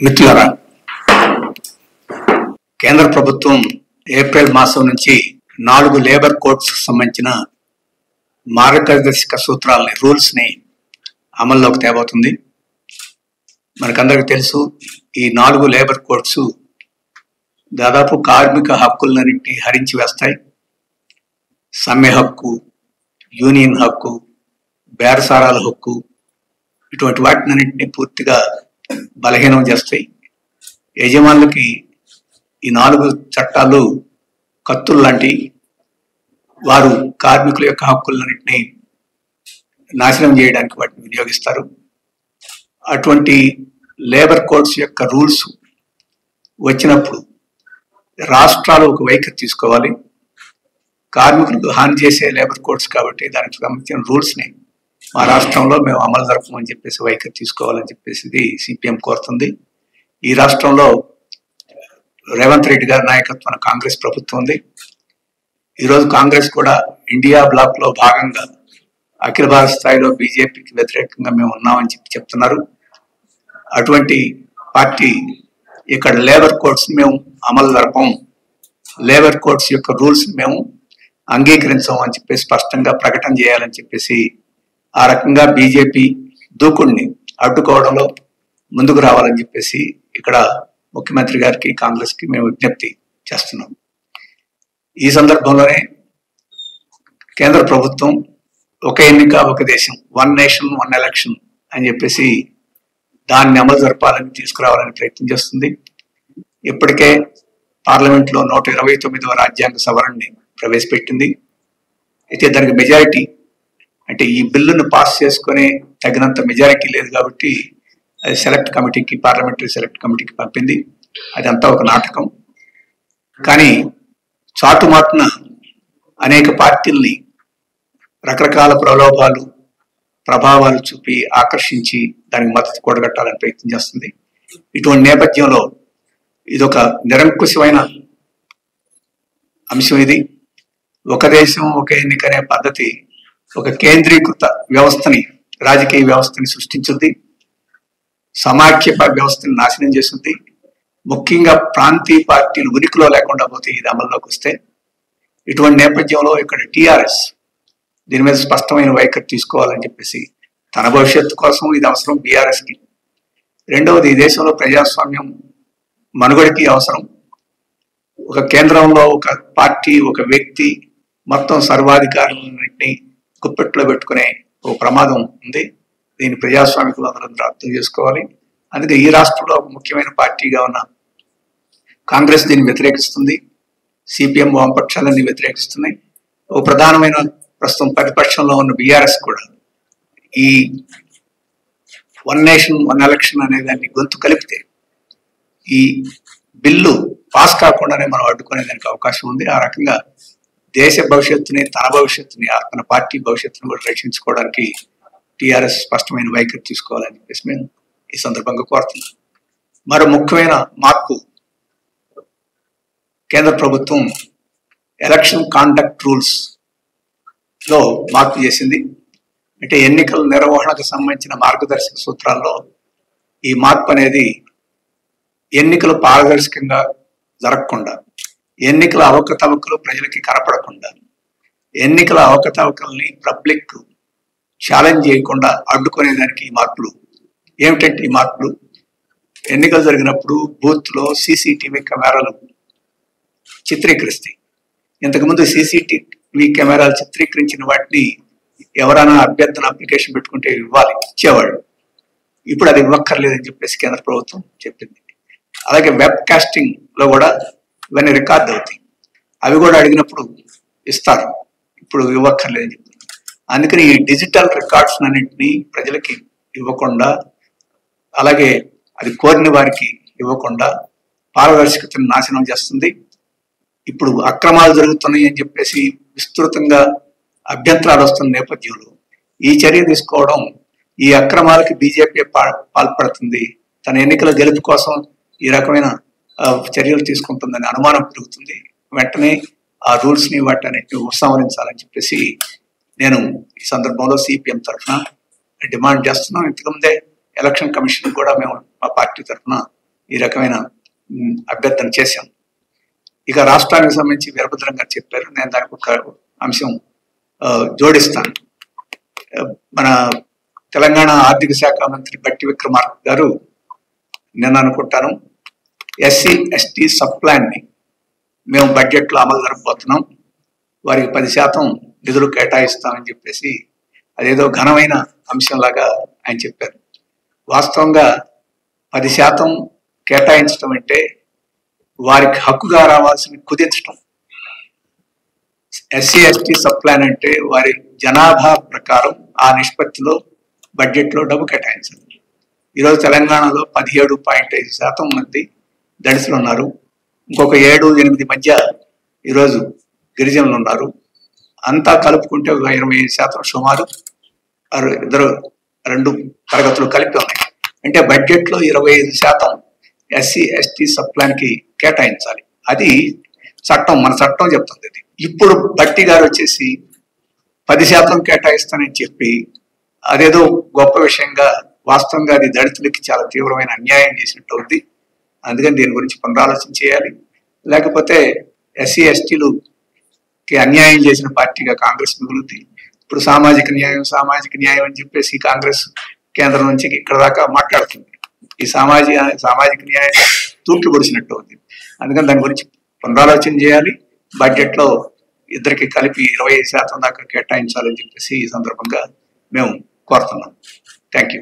మిత్రులారా, కేంద్ర ప్రభుత్వం ఏప్రిల్ మాసం నుంచి 4 లేబర్ కోడ్స్ సంబంధించిన మార్గదర్శక సూత్రాలని, రూల్స్ ని అమల్లోకి తేబోతుంది. మనకందరికి తెలుసు, ఈ 4 లేబర్ కోడ్స్ దాదాపు కార్మిక హక్కులన్నింటినీ హరించి వేస్తాయి. సమ్మె హక్కు, యూనియన్ హక్కు, బేరసారాల హక్కు, ఇటువంటి వాటినన్నింటినీ పూర్తిగా బలహీనం చేస్తాయి. యజమానులకి ఈ 4 చట్టాలు కత్తులు లాంటి, వారు కార్మికుల యొక్క హక్కులన్నింటినీ నాశనం చేయడానికి వాటిని వినియోగిస్తారు. అటువంటి లేబర్ కోడ్స్ యొక్క రూల్స్ వచ్చినప్పుడు రాష్ట్రాలు ఒక వైఖరి తీసుకోవాలి. కార్మికులకు హాని చేసే లేబర్ కోడ్స్ కాబట్టి దానికి సంబంధించిన రూల్స్ని మా రాష్ట్రంలో మేము అమలు జరపమని చెప్పేసి వైఖరి తీసుకోవాలని చెప్పేసి సిపిఎం కోరుతుంది. ఈ రాష్ట్రంలో రేవంత్ రెడ్డి గారి నాయకత్వాన కాంగ్రెస్ ప్రభుత్వం ఉంది. ఈరోజు కాంగ్రెస్ కూడా ఇండియా బ్లాక్ లో భాగంగా అఖిల భారత స్థాయిలో బీజేపీకి వ్యతిరేకంగా మేము ఉన్నామని చెప్తున్నారు. అటువంటి పార్టీ ఇక్కడ లేబర్ కోడ్స్ మేము అమలు జరపం, లేబర్ కోడ్స్ యొక్క రూల్స్ మేము అంగీకరించం అని చెప్పేసి స్పష్టంగా ప్రకటన చేయాలని చెప్పేసి, ఆ రకంగా బీజేపీ దూకుడిని అడ్డుకోవడంలో ముందుకు రావాలని చెప్పేసి ఇక్కడ ముఖ్యమంత్రి గారికి, కాంగ్రెస్ కి మేము విజ్ఞప్తి చేస్తున్నాం. ఈ సందర్భంలోనే కేంద్ర ప్రభుత్వం ఒక ఎన్నిక ఒక దేశం, 1 నేషన్ 1 ఎలక్షన్ అని చెప్పేసి దాన్ని అమలు జరపాలని, తీసుకురావాలని ప్రయత్నం చేస్తుంది. ఇప్పటికే పార్లమెంట్ లో 129వ రాజ్యాంగ సవరణని ప్రవేశపెట్టింది. అయితే దానికి మెజారిటీ, అంటే ఈ బిల్లును పాస్ చేసుకునే తగినంత మెజారిటీ లేదు కాబట్టి అది సెలెక్ట్ కమిటీకి, పార్లమెంటరీ సెలెక్ట్ కమిటీకి పంపింది. అదంతా ఒక నాటకం. కానీ చాటుమాటున అనేక పార్టీల్ని రకరకాల ప్రలోభాలు, ప్రభావాలు చూపి ఆకర్షించి దానికి మద్దతు కూడగట్టాలని ప్రయత్నం చేస్తుంది. ఇటువంటి నేపథ్యంలో ఇదొక నిరంకుశమైన అంశం. ఇది ఒక దేశం ఒక ఎన్నిక అనే పద్ధతి ఒక కేంద్రీకృత వ్యవస్థని, రాజకీయ వ్యవస్థని సృష్టించుద్ది. సమాఖ్య వ్యవస్థని నాశనం చేస్తుంది. ముఖ్యంగా ప్రాంతీయ పార్టీలు ఉనికిలో లేకుండా పోతే ఇది అమల్లోకి వస్తే. ఇటువంటి నేపథ్యంలో ఇక్కడ టిఆర్ఎస్ దీని మీద స్పష్టమైన వైఖరి తీసుకోవాలని చెప్పేసి, తన భవిష్యత్తు కోసం ఇది అవసరం బీఆర్ఎస్ కి. రెండవది, ఈ దేశంలో ప్రజాస్వామ్యం మనుగడకి అవసరం. ఒక కేంద్రంలో ఒక పార్టీ, ఒక వ్యక్తి మొత్తం సర్వాధికారులన్నింటినీ గుప్పెట్లో పెట్టుకునే ఒక ప్రమాదం ఉంది. దీన్ని ప్రజాస్వామికులు అందరూ అర్థం చేసుకోవాలి. అందుకే ఈ రాష్ట్రంలో ఒక ముఖ్యమైన పార్టీగా ఉన్న కాంగ్రెస్ దీన్ని వ్యతిరేకిస్తుంది. సిపిఎం వామపక్షాలన్నీ వ్యతిరేకిస్తున్నాయి. ఒక ప్రధానమైన ప్రస్తుతం ప్రతిపక్షంలో ఉన్న బీఆర్ఎస్ కూడా ఈ 1 నేషన్ 1 ఎలక్షన్ అనే దాన్ని గొంతు కలిపితే ఈ బిల్లు పాస్ కాకుండానే మనం అడ్డుకునేదానికి అవకాశం ఉంది. ఆ రకంగా దేశ భవిష్యత్తుని, తన భవిష్యత్తుని, తన పార్టీ భవిష్యత్తుని కూడా రక్షించుకోవడానికి టిఆర్ఎస్ స్పష్టమైన వైఖరి తీసుకోవాలని చెప్పేసి మేము ఈ సందర్భంగా కోరుతున్నాం. మరో ముఖ్యమైన మార్పు, కేంద్ర ప్రభుత్వం ఎలక్షన్ కాండక్ట్ రూల్స్ లో మార్పు చేసింది. అంటే ఎన్నికల నిర్వహణకు సంబంధించిన మార్గదర్శక సూత్రాల్లో ఈ మార్పు అనేది ఎన్నికలు పారదర్శకంగా జరగకుండా, ఎన్నికల అవకతవకలు ప్రజలకి కనపడకుండా, ఎన్నికల అవకతవకల్ని పబ్లిక్ ఛాలెంజ్ చేయకుండా అడ్డుకునేదానికి ఈ మార్పులు. ఏమిటంటే ఈ మార్పులు, ఎన్నికలు జరిగినప్పుడు బూత్ లో సీసీటీవీ కెమెరాలు చిత్రీకరిస్తాయి. ఇంతకుముందు సీసీటీవీ కెమెరాలు చిత్రీకరించిన వాటిని ఎవరైనా అభ్యర్థన అప్లికేషన్ పెట్టుకుంటే ఇచ్చేవాళ్ళు. ఇప్పుడు అది ఇవ్వక్కర్లేదని చెప్పేసి కేంద్ర ప్రభుత్వం చెప్పింది. అలాగే వెబ్ కాస్టింగ్ లో కూడా ఇవన్నీ రికార్డ్ అవుతాయి. అవి కూడా అడిగినప్పుడు ఇస్తారు, ఇప్పుడు ఇవ్వక్కర్లేదని చెప్తున్నారు. అందుకని ఈ డిజిటల్ రికార్డ్స్ అన్నింటినీ ప్రజలకి ఇవ్వకుండా, అలాగే అది కోరిన వారికి ఇవ్వకుండా పారదర్శకతను నాశనం చేస్తుంది. ఇప్పుడు అక్రమాలు జరుగుతున్నాయి అని చెప్పేసి విస్తృతంగా అభ్యంతరాలు వస్తున్న నేపథ్యంలో ఈ చర్య తీసుకోవడం, ఈ అక్రమాలకి బీజేపీ పాల్పడుతుంది, తన ఎన్నికల గెలుపు కోసం ఈ రకమైన చర్యలు తీసుకుంటుందని అనుమానం పెరుగుతుంది. వెంటనే ఆ రూల్స్ ని వాటన్నిటిని ఉపసంహరించాలని చెప్పేసి నేను ఈ సందర్భంలో సిపిఎం తరఫున డిమాండ్ చేస్తున్నాం. ఇంతకుముందే ఎలక్షన్ కమిషన్ కూడా మేము మా పార్టీ తరఫున ఈ రకమైన అభ్యర్థన చేశాం. ఇక రాష్ట్రానికి సంబంధించి వీరభద్రం గారు చెప్పారు, నేను దానికి ఒక అంశం జోడిస్తాను. మన తెలంగాణ ఆర్థిక శాఖ మంత్రి బట్టి విక్రమార్క గారు నేను అనుకుంటాను ఎస్సీ ఎస్టీ సబ్ ప్లాన్ ని మేము బడ్జెట్లో అమలు జరపబోతున్నాం, వారికి 10% నిధులు కేటాయిస్తామని చెప్పేసి అదేదో ఘనమైన అంశంలాగా ఆయన చెప్పారు. వాస్తవంగా 10% కేటాయించడం అంటే వారికి హక్కుగా రావాల్సిన కుదించడం. ఎస్సీ ఎస్టీ సబ్ ప్లాన్ అంటే వారి జనాభా ప్రకారం ఆ నిష్పత్తిలో బడ్జెట్లో డబ్బు కేటాయించాలి. ఈరోజు తెలంగాణలో 17.5% మంది దళితులు ఉన్నారు, ఇంకొక 7-8 మధ్య ఈరోజు గిరిజనులు ఉన్నారు. అంతా కలుపుకుంటే ఒక 25% సుమారు రెండు తరగతులు కలిపి ఉన్నాయి. అంటే బడ్జెట్లో 25% ఎస్సీ ఎస్టీ సబ్ ప్లాన్ కి కేటాయించాలి. అది చట్టం, మన చట్టం చెప్తుంది. ఇది ఇప్పుడు బట్టి గారు వచ్చేసి 10% కేటాయిస్తానని చెప్పి అదేదో గొప్ప విషయంగా, వాస్తవంగా అది దళితులకి చాలా తీవ్రమైన అన్యాయం చేసినట్టు అవుద్ది. అందుకని దీని గురించి పునరాలోచన చేయాలి. లేకపోతే ఎస్సీ ఎస్టీలుకి అన్యాయం చేసిన పార్టీగా కాంగ్రెస్ మిగులుద్ది. ఇప్పుడు సామాజిక న్యాయం అని చెప్పేసి కాంగ్రెస్ కేంద్రం నుంచి ఇక్కడ దాకా మాట్లాడుతుంది. ఈ సామాజిక న్యాయం తూట్లు పొడిచినట్టు ఉంది. అందుకని దాని గురించి పునరాలోచన చేయాలి. బడ్జెట్లో ఇద్దరికి కలిపి 25% దాకా కేటాయించాలని చెప్పేసి ఈ సందర్భంగా మేము కోరుతున్నాం. Thank you.